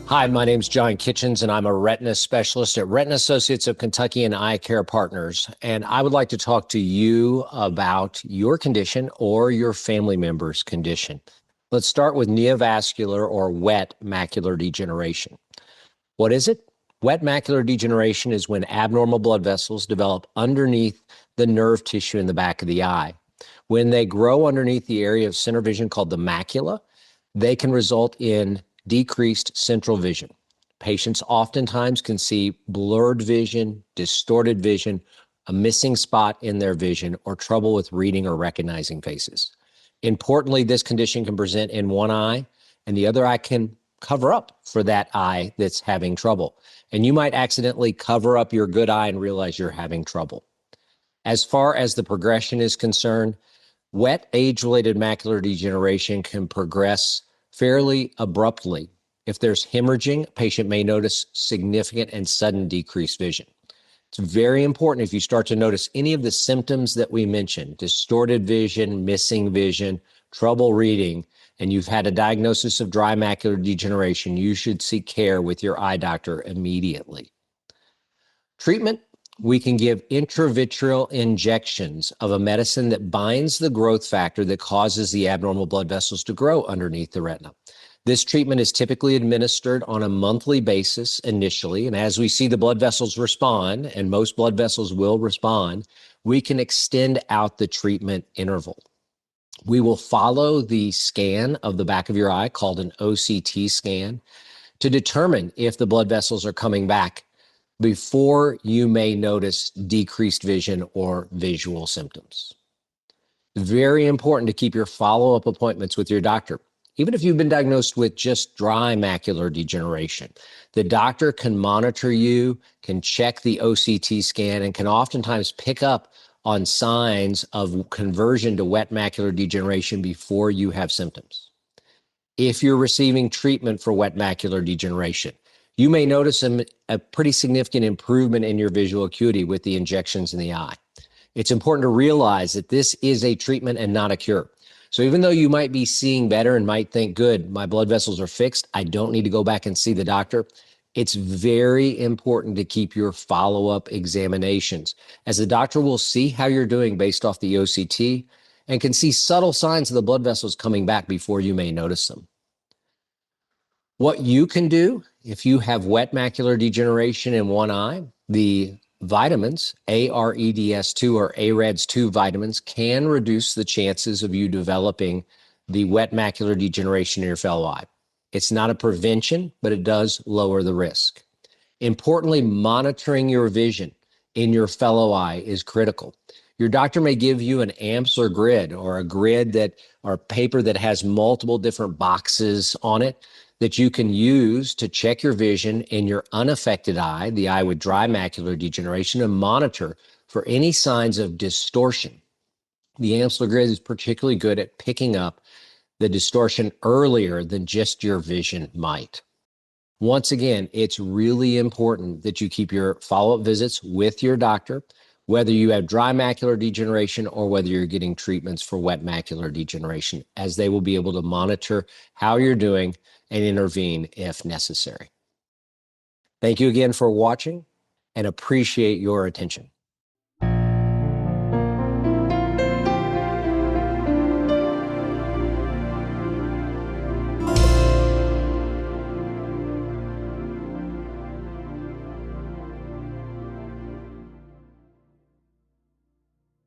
Hi, my name's John Kitchens, and I'm a retina specialist at Retina Associates of Kentucky and Eye Care Partners. And I would like to talk to you about your condition or your family member's condition. Let's start with neovascular or wet macular degeneration. What is it? Wet macular degeneration is when abnormal blood vessels develop underneath the nerve tissue in the back of the eye. When they grow underneath the area of center vision called the macula, they can result in decreased central vision. Patients oftentimes can see blurred vision, distorted vision, a missing spot in their vision, or trouble with reading or recognizing faces. Importantly, this condition can present in one eye, and the other eye can cover up for that eye that's having trouble. And you might accidentally cover up your good eye and realize you're having trouble. As far as the progression is concerned, wet age-related macular degeneration can progress fairly abruptly. If there's hemorrhaging, a patient may notice significant and sudden decreased vision. It's very important if you start to notice any of the symptoms that we mentioned, distorted vision, missing vision, trouble reading, and you've had a diagnosis of dry macular degeneration, you should seek care with your eye doctor immediately. Treatment: we can give intravitreal injections of a medicine that binds the growth factor that causes the abnormal blood vessels to grow underneath the retina. This treatment is typically administered on a monthly basis initially, and as we see the blood vessels respond, and most blood vessels will respond, we can extend out the treatment interval. We will follow the scan of the back of your eye, called an OCT scan, to determine if the blood vessels are coming back before you may notice decreased vision or visual symptoms. Very important to keep your follow-up appointments with your doctor. Even if you've been diagnosed with just dry macular degeneration, the doctor can monitor you, can check the OCT scan, and can oftentimes pick up on signs of conversion to wet macular degeneration before you have symptoms. If you're receiving treatment for wet macular degeneration, you may notice a pretty significant improvement in your visual acuity with the injections in the eye. It's important to realize that this is a treatment and not a cure. So even though you might be seeing better and might think, good, my blood vessels are fixed, I don't need to go back and see the doctor, it's very important to keep your follow-up examinations, as the doctor will see how you're doing based off the OCT and can see subtle signs of the blood vessels coming back before you may notice them. What you can do if you have wet macular degeneration in one eye, the vitamins, AREDS2 or AREDS2 vitamins, can reduce the chances of you developing the wet macular degeneration in your fellow eye. It's not a prevention, but it does lower the risk. Importantly, monitoring your vision in your fellow eye is critical. Your doctor may give you an Amsler grid or a grid or paper that has multiple different boxes on it that you can use to check your vision in your unaffected eye, the eye with dry macular degeneration, and monitor for any signs of distortion. The Amsler grid is particularly good at picking up the distortion earlier than just your vision might. Once again, it's really important that you keep your follow-up visits with your doctor, whether you have dry macular degeneration or whether you're getting treatments for wet macular degeneration, as they will be able to monitor how you're doing and intervene if necessary. Thank you again for watching and appreciate your attention.